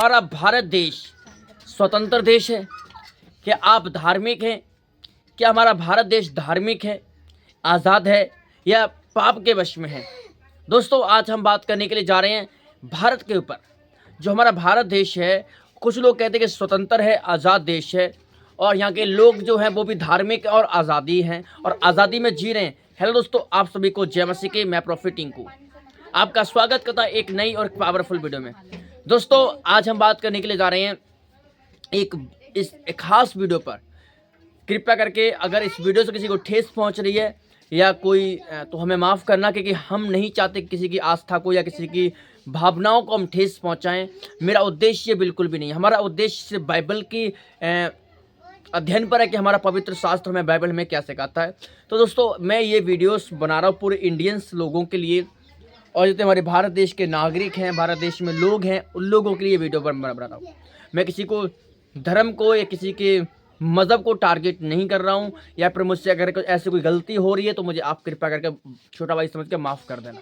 हमारा भारत देश स्वतंत्र देश है? क्या आप धार्मिक हैं? क्या हमारा भारत देश धार्मिक है, आज़ाद है, या पाप के वश में है? दोस्तों, आज हम बात करने के लिए जा रहे हैं भारत के ऊपर। जो हमारा भारत देश है, कुछ लोग कहते हैं कि स्वतंत्र है, आज़ाद देश है, और यहाँ के लोग जो हैं वो भी धार्मिक और आज़ादी हैं और आज़ादी में जी रहे हैं। हेलो दोस्तों, आप सभी को जय मसीह की। मैं प्रॉफिट टिंकू आपका स्वागत करता है एक नई और पावरफुल वीडियो में। दोस्तों, आज हम बात करने के लिए जा रहे हैं एक खास वीडियो पर। कृपया करके अगर इस वीडियो से किसी को ठेस पहुंच रही है या कोई तो हमें माफ़ करना, क्योंकि हम नहीं चाहते किसी की आस्था को या किसी की भावनाओं को हम ठेस पहुंचाएं। मेरा उद्देश्य बिल्कुल भी नहीं है। हमारा उद्देश्य सिर्फ बाइबल की अध्ययन पर है कि हमारा पवित्र शास्त्र में बाइबल हमें क्या सिखाता है। तो दोस्तों, मैं ये वीडियोस बना रहा हूँ पूरे इंडियंस लोगों के लिए, और जितने हमारे भारत देश के नागरिक हैं, भारत देश में लोग हैं, उन लोगों के लिए वीडियो बना रहा हूँ। मैं किसी को धर्म को या किसी के मज़हब को टारगेट नहीं कर रहा हूँ, या फिर मुझसे अगर ऐसी कोई गलती हो रही है तो मुझे आप कृपया करके छोटा भाई समझ के माफ़ कर देना।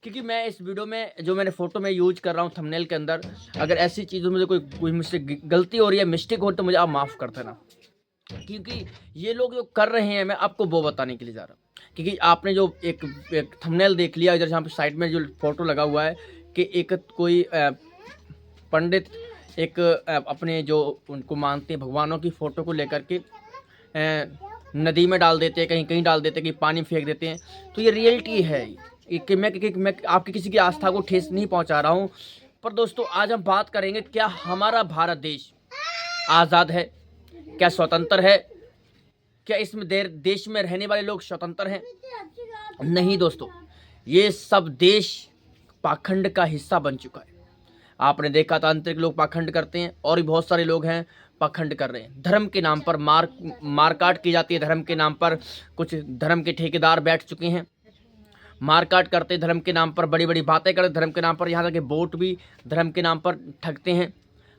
क्योंकि मैं इस वीडियो में जो मैंने फ़ोटो में यूज कर रहा हूँ थंबनेल के अंदर, अगर ऐसी चीज़ों में कोई मुझसे गलती हो रही है, मिस्टेक हो, तो मुझे आप माफ़ कर देना। क्योंकि ये लोग जो कर रहे हैं, मैं आपको वो बताने के लिए जा रहा हूँ। क्योंकि आपने जो एक थंबनेल देख लिया, इधर जहाँ पे साइड में जो फोटो लगा हुआ है कि एक कोई पंडित अपने जो उनको मानते हैं भगवानों की फ़ोटो को लेकर के नदी में डाल देते हैं, कहीं कहीं डाल देते हैं, कहीं पानी फेंक देते हैं। तो ये रियलिटी है कि मैं आपकी किसी की आस्था को ठेस नहीं पहुंचा रहा हूं। पर दोस्तों, आज हम बात करेंगे, क्या हमारा भारत देश आज़ाद है? क्या स्वतंत्र है? क्या इसमें देश में रहने वाले लोग स्वतंत्र हैं? नहीं दोस्तों, ये सब देश पाखंड का हिस्सा बन चुका है। आपने देखा, तांत्रिक लोग पाखंड करते हैं, और भी बहुत सारे लोग हैं पाखंड कर रहे हैं। धर्म के नाम पर मारकाट की जाती है। धर्म के नाम पर कुछ धर्म के ठेकेदार बैठ चुके हैं, मारकाट करते हैं। धर्म के नाम पर बड़ी बड़ी बातें करते, धर्म के नाम पर यहाँ तक कि वोट भी धर्म के नाम पर ठगते हैं।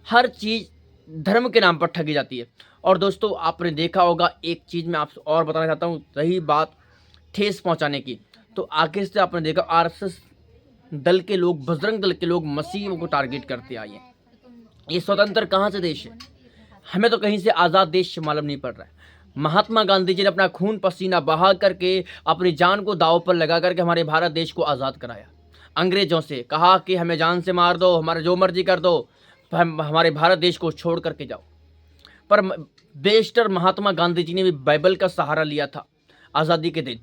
हर चीज़ धर्म के नाम पर ठगी जाती है। और दोस्तों, आपने देखा होगा, एक चीज़ मैं आपसे और बताना चाहता हूँ, रही बात ठेस पहुँचाने की, तो आगे से आपने देखा आरएसएस दल के लोग, बजरंग दल के लोग मसीहों को टारगेट करते आए हैं। ये स्वतंत्र कहाँ से देश है? हमें तो कहीं से आज़ाद देश मालूम नहीं पड़ रहा है। महात्मा गांधी जी ने अपना खून पसीना बहा करके, अपनी जान को दांव पर लगा करके हमारे भारत देश को आज़ाद कराया। अंग्रेजों से कहा कि हमें जान से मार दो, हमारा जो मर्जी कर दो, हमारे भारत देश को छोड़ करके जाओ। पर बेशतर महात्मा गांधी जी ने भी बाइबल का सहारा लिया था आज़ादी के दिन।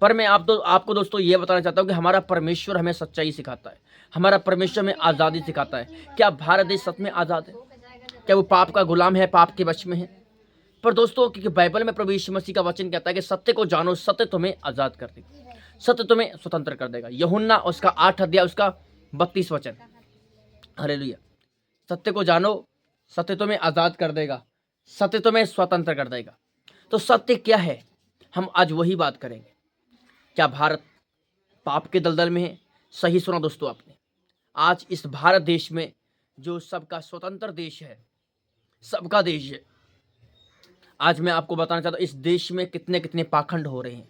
पर मैं आपको दोस्तों ये बताना चाहता हूँ कि हमारा परमेश्वर हमें सच्चाई सिखाता है, हमारा परमेश्वर हमें आज़ादी सिखाता है। क्या भारत देश सच में आज़ाद है? क्या वो पाप का गुलाम है, पाप के वश में है? पर दोस्तों, क्योंकि बाइबल में प्रभु यीशु मसीह का वचन कहता है कि सत्य को जानो, सत्य तुम्हें आज़ाद कर देगा, सत्य तुम्हें स्वतंत्र कर देगा। यूहन्ना उसका 8 अध्याय उसका 32 वचन। हालेलुया। सत्य को जानो, सत्य तुम्हें आज़ाद कर देगा, सत्य तुम्हें स्वतंत्र कर देगा। तो सत्य क्या है, हम आज वही बात करेंगे। क्या भारत पाप के दलदल में है? सही सुना दोस्तों आपने। आज इस भारत देश में, जो सबका स्वतंत्र देश है, सबका देश है, आज मैं आपको बताना चाहता हूँ इस देश में कितने कितने पाखंड हो रहे हैं।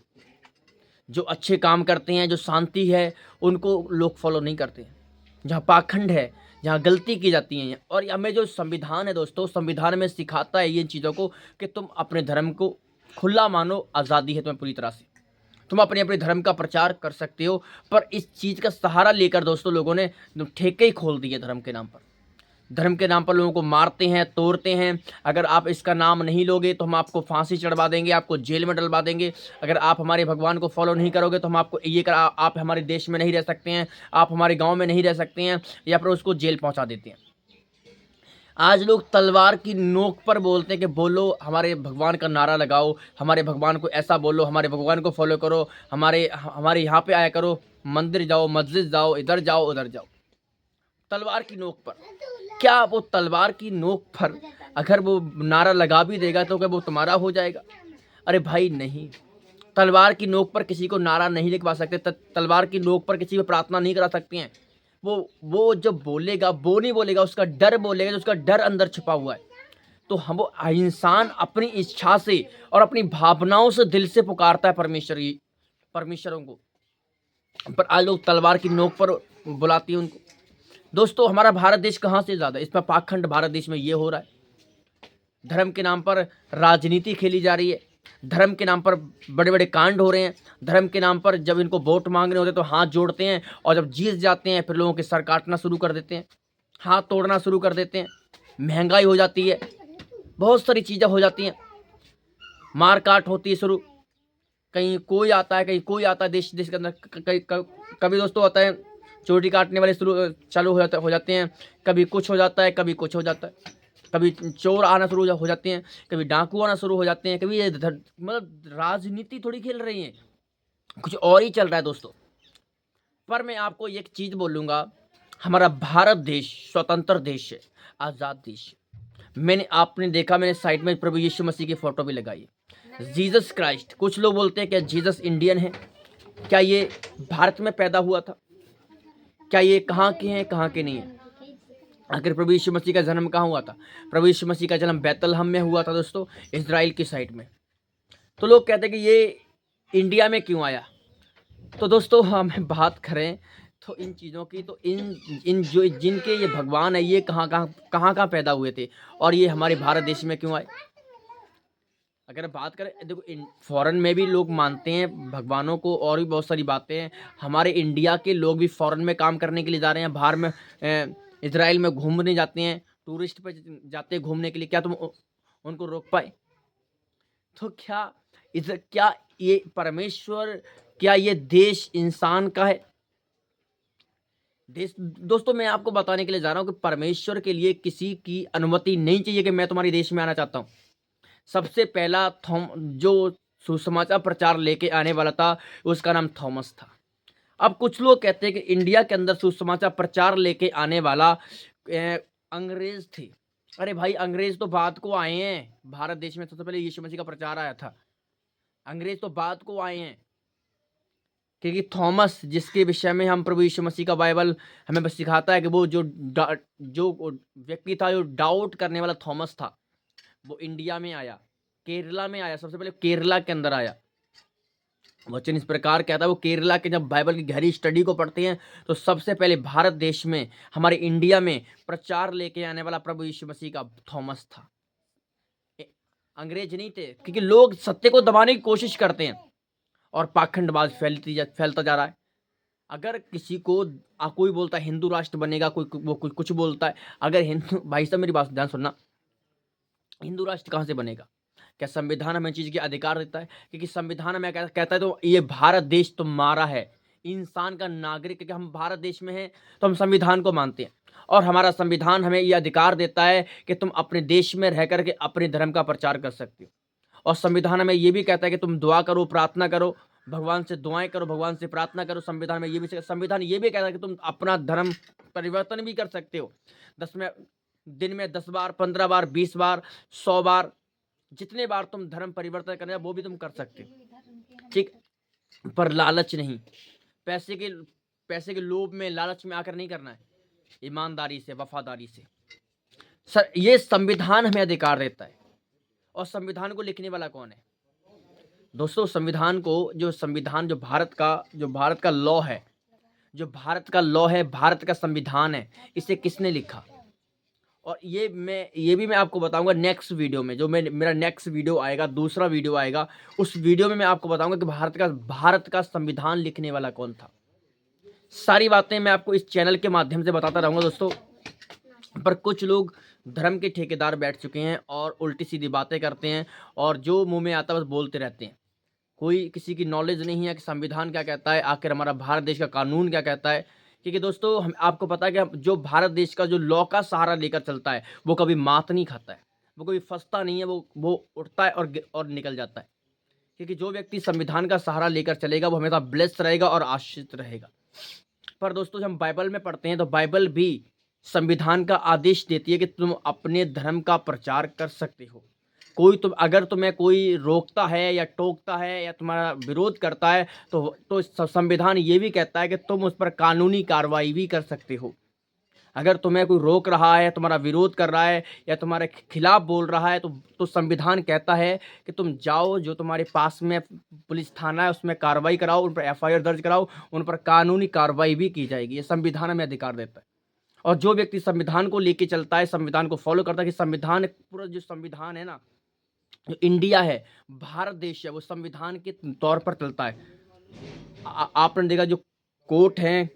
जो अच्छे काम करते हैं, जो शांति है, उनको लोग फॉलो नहीं करते हैं। जहाँ पाखंड है, जहाँ गलती की जाती है। और हमें जो संविधान है दोस्तों, संविधान में सिखाता है ये चीज़ों को कि तुम अपने धर्म को खुला मानो, आज़ादी है तुम्हें पूरी तरह से, तुम अपने अपने धर्म का प्रचार कर सकते हो। पर इस चीज़ का सहारा लेकर दोस्तों लोगों ने ठेके ही खोल दिए धर्म के नाम पर। धर्म के नाम पर लोगों को मारते हैं, तोड़ते हैं। अगर आप इसका नाम नहीं लोगे तो हम आपको फांसी चढ़वा देंगे, आपको जेल में डलवा देंगे। अगर आप हमारे भगवान को फॉलो नहीं करोगे तो हम आपको आप हमारे देश में नहीं रह सकते हैं, आप हमारे गाँव में नहीं रह सकते हैं, या फिर उसको जेल पहुँचा देते हैं। आज लोग तलवार की नोक पर बोलते हैं कि बोलो, हमारे भगवान का नारा लगाओ, हमारे भगवान को ऐसा बोलो, हमारे भगवान को फॉलो करो, हमारे यहाँ पे आया करो, मंदिर जाओ, मस्जिद जाओ, इधर जाओ, उधर जाओ। तलवार की नोक पर। क्या वो तलवार की नोक पर अगर वो नारा लगा भी देगा तो क्या वो तुम्हारा हो जाएगा? अरे भाई नहीं। तलवार की नोक पर किसी को नारा नहीं लिखवा सकते, तलवार की नोक पर किसी को प्रार्थना नहीं करा सकते हैं। वो जब बोलेगा, वो नहीं बोलेगा, उसका डर बोलेगा, जो उसका डर अंदर छुपा हुआ है। तो हम वो इंसान अपनी इच्छा से और अपनी भावनाओं से दिल से पुकारता है परमेश्वरों को। पर आज लोग तलवार की नोक पर बुलाती हैं उनको। दोस्तों हमारा भारत देश कहाँ से ज़्यादा, इसमें पाखंड भारत देश में ये हो रहा है। धर्म के नाम पर राजनीति खेली जा रही है, धर्म के नाम पर बड़े बड़े कांड हो रहे हैं, धर्म के नाम पर जब इनको वोट मांगने होते तो हाथ जोड़ते हैं और जब जीत जाते हैं फिर लोगों के सर काटना शुरू कर देते हैं, हाथ तोड़ना शुरू कर देते हैं, महंगाई हो जाती है, बहुत सारी चीज़ें हो जाती हैं, मार काट होती है शुरू, कहीं कोई आता है कहीं कोई आता है, देश देश के अंदर कभी दोस्तों होता है चोटी काटने वाले शुरू चालू हो जाते हैं, कभी कुछ हो जाता है कभी कुछ हो जाता है, कभी चोर आना शुरू हो जाते हैं, कभी डाकू आना शुरू हो जाते हैं, कभी ये मतलब राजनीति थोड़ी खेल रही है, कुछ और ही चल रहा है दोस्तों। पर मैं आपको एक चीज़ बोलूँगा, हमारा भारत देश स्वतंत्र देश है, आज़ाद देश है। मैंने आपने देखा मैंने साइड में प्रभु यीशु मसीह की फ़ोटो भी लगाई है, जीसस क्राइस्ट। कुछ लोग बोलते हैं क्या जीसस इंडियन है, क्या ये भारत में पैदा हुआ था, क्या ये कहाँ के हैं कहाँ के नहीं है। आखिर प्रभु यीशु मसीह का जन्म कहाँ हुआ था? प्रभु यीशु मसीह का जन्म बैतलहम में हुआ था दोस्तों, इजराइल की साइड में। तो लोग कहते हैं कि ये इंडिया में क्यों आया। तो दोस्तों हम बात करें तो इन चीज़ों की, तो इन जो जिनके ये भगवान है ये कहाँ पैदा हुए थे और ये हमारे भारत देश में क्यों आए। अगर बात करें देखो फॉरेन में भी लोग मानते हैं भगवानों को और भी बहुत सारी बातें हैं। हमारे इंडिया के लोग भी फॉरेन में काम करने के लिए जा रहे हैं, बाहर में इजराइल में घूमने जाते हैं, टूरिस्ट पे जाते हैं घूमने के लिए, क्या तुम उनको रोक पाए? तो क्या ये परमेश्वर, क्या ये देश इंसान का है? देश दोस्तों मैं आपको बताने के लिए जा रहा हूँ कि परमेश्वर के लिए किसी की अनुमति नहीं चाहिए कि मैं तुम्हारे देश में आना चाहता हूँ। सबसे पहला जो सुसमाचार प्रचार लेके आने वाला था उसका नाम थॉमस था। अब कुछ लोग कहते हैं कि इंडिया के अंदर सुसमाचार प्रचार लेके आने वाला अंग्रेज थे। अरे भाई अंग्रेज तो बाद को आए हैं, भारत देश में सबसे पहले यीशु मसीह का प्रचार आया था, अंग्रेज तो बाद को आए हैं। क्योंकि थॉमस जिसके विषय में हम प्रभु यीशु मसीह का बाइबल हमें बस सिखाता है कि वो जो व्यक्ति था जो डाउट करने वाला थॉमस था, वो इंडिया में आया, केरला में आया, सबसे पहले केरला के अंदर आया। वचन इस प्रकार कहता है, वो केरला के जब बाइबल की गहरी स्टडी को पढ़ते हैं तो सबसे पहले भारत देश में हमारे इंडिया में प्रचार लेके आने वाला प्रभु यीशु मसीह का थॉमस था, अंग्रेज नहीं थे। क्योंकि लोग सत्य को दबाने की कोशिश करते हैं और पाखंडबाज फैलता जा रहा है। अगर किसी को कोई बोलता है हिंदू राष्ट्र बनेगा, वो कुछ बोलता है। अगर हिंदू, भाई साहब मेरी बात ध्यान सुनना, हिंदू राष्ट्र कहाँ से बनेगा? क्या संविधान हमें चीज़ के अधिकार देता है? क्योंकि संविधान हमें कहता है तो ये भारत देश तुम्हारा है, इंसान का नागरिक, क्योंकि हम भारत देश में हैं तो हम संविधान को मानते हैं और हमारा संविधान हमें ये अधिकार देता है कि तुम अपने देश में रह करके अपने धर्म का प्रचार कर सकते हो। और संविधान हमें ये भी कहता है कि तुम दुआ करो, प्रार्थना करो, भगवान से दुआएं करो, भगवान से प्रार्थना करो। संविधान में ये भी कहता है कि तुम अपना धर्म परिवर्तन भी कर सकते हो। दिन में 10 बार, 15 बार, 20 बार, 100 बार, जितने बार तुम धर्म परिवर्तन करना वो भी तुम कर सकते हो, ठीक। पर लालच नहीं, पैसे के लोभ में, लालच में आकर नहीं करना है, ईमानदारी से, वफादारी से। सर ये संविधान हमें अधिकार देता है। और संविधान को लिखने वाला कौन है दोस्तों? संविधान जो भारत का लॉ है, भारत का संविधान है, इसे किसने लिखा? और ये भी मैं आपको बताऊंगा नेक्स्ट वीडियो में, जो मेरा नेक्स्ट वीडियो आएगा, दूसरा वीडियो आएगा, उस वीडियो में मैं आपको बताऊंगा कि भारत का संविधान लिखने वाला कौन था। सारी बातें मैं आपको इस चैनल के माध्यम से बताता रहूंगा दोस्तों। पर कुछ लोग धर्म के ठेकेदार बैठ चुके हैं और उल्टी सीधी बातें करते हैं और जो मुंह में आता है बस बोलते रहते हैं। कोई किसी की नॉलेज नहीं है कि संविधान क्या कहता है, आखिर हमारा भारत देश का कानून क्या कहता है। क्योंकि दोस्तों हम आपको पता है कि जो भारत देश का जो लॉ का सहारा लेकर चलता है वो कभी मात नहीं खाता है, वो कभी फंसता नहीं है, वो उठता है और निकल जाता है। क्योंकि जो व्यक्ति संविधान का सहारा लेकर चलेगा वो हमेशा ब्लेस्ड रहेगा और आश्रित रहेगा। पर दोस्तों जब हम बाइबल में पढ़ते हैं तो बाइबल भी संविधान का आदेश देती है कि तुम अपने धर्म का प्रचार कर सकते हो। अगर तुम्हें कोई रोकता है या टोकता है या तुम्हारा विरोध करता है तो संविधान ये भी कहता है कि तुम उस पर कानूनी कार्रवाई भी कर सकते हो। अगर तुम्हें कोई रोक रहा है, तुम्हारा विरोध कर रहा है या तुम्हारे खिलाफ बोल रहा है तो संविधान कहता है कि तुम जाओ, जो तुम्हारे पास में पुलिस थाना है उसमें कार्रवाई कराओ, उन पर FIR दर्ज कराओ, उन पर कानूनी कार्रवाई भी की जाएगी। ये संविधान हमें अधिकार देता है। और जो व्यक्ति संविधान को लेके चलता है, संविधान को फॉलो करता है, कि संविधान पूरा जो संविधान है ना, जो इंडिया है, भारत देश है, वो संविधान के तौर पर चलता है। आपने देखा जो कोर्ट हैं,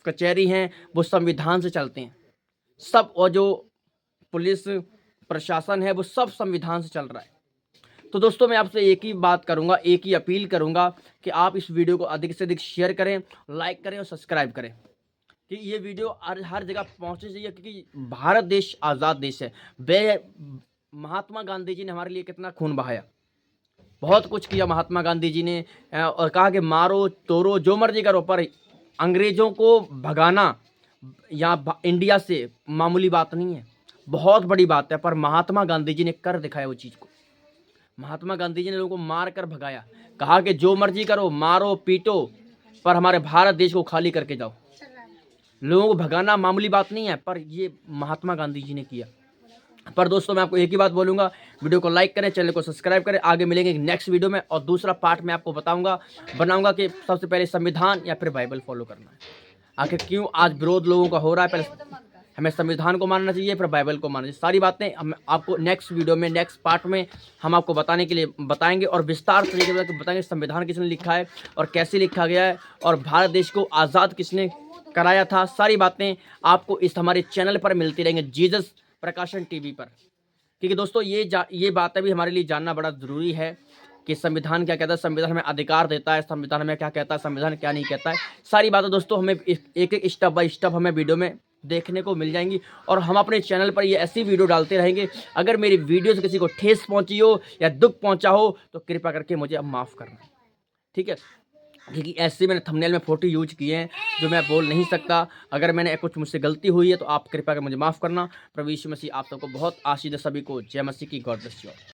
कचहरी हैं, वो संविधान से चलते हैं सब, और जो पुलिस प्रशासन है वो सब संविधान से चल रहा है। तो दोस्तों मैं आपसे एक ही बात करूंगा, एक ही अपील करूंगा कि आप इस वीडियो को अधिक से अधिक शेयर करें, लाइक करें और सब्सक्राइब करें, कि ये वीडियो हर जगह पहुंचनी चाहिए, क्योंकि भारत देश आज़ाद देश है। महात्मा गांधी जी ने हमारे लिए कितना खून बहाया, बहुत कुछ किया महात्मा गांधी जी ने, और कहा कि मारो तोड़ो जो मर्जी करो, पर अंग्रेज़ों को भगाना यहाँ इंडिया से मामूली बात नहीं है, बहुत बड़ी बात है। पर महात्मा गांधी जी ने कर दिखाया वो चीज़ को। महात्मा गांधी जी ने लोगों को मार कर भगाया, कहा कि जो मर्जी करो, मारो पीटो, पर हमारे भारत देश को खाली करके जाओ। लोगों को भगाना मामूली बात नहीं है, पर ये महात्मा गांधी जी ने किया। पर दोस्तों मैं आपको एक ही बात बोलूँगा, वीडियो को लाइक करें, चैनल को सब्सक्राइब करें। आगे मिलेंगे नेक्स्ट वीडियो में, और दूसरा पार्ट में आपको बनाऊंगा कि सबसे पहले संविधान या फिर बाइबल फॉलो करना है। आखिर क्यों आज विरोध लोगों का हो रहा है, पहले हमें संविधान को मानना चाहिए, फिर बाइबल को मानना चाहिए। सारी बातें हम आपको नेक्स्ट वीडियो में, नेक्स्ट पार्ट में हम आपको बताने के लिए बताएंगे, और विस्तार तरीके से बताएंगे संविधान किसने लिखा है और कैसे लिखा गया है, और भारत देश को आज़ाद किसने कराया था। सारी बातें आपको इस हमारे चैनल पर मिलती रहेंगे, जीसस प्रकाशन टीवी पर। क्योंकि दोस्तों ये बातें भी हमारे लिए जानना बड़ा ज़रूरी है कि संविधान क्या कहता है, संविधान हमें अधिकार देता है, संविधान हमें क्या कहता है, संविधान क्या नहीं कहता है। सारी बातें दोस्तों हमें एक एक स्टेप बाय स्टेप हमें वीडियो में देखने को मिल जाएंगी, और हम अपने चैनल पर ये ऐसी वीडियो डालते रहेंगे। अगर मेरी वीडियो से किसी को ठेस पहुंची हो या दुख पहुंचा हो तो कृपया करके मुझे अब माफ़ करना, ठीक है। क्योंकि ऐसे मैंने थंबनेल में फोटो यूज किए हैं जो मैं बोल नहीं सकता। अगर मैंने कुछ मुझसे गलती हुई है तो आप कृपया कर मुझे माफ़ करना। प्रभु यीशु मसीह आप सबको बहुत आशीष दे। सभी को जय मसीह की। God bless you.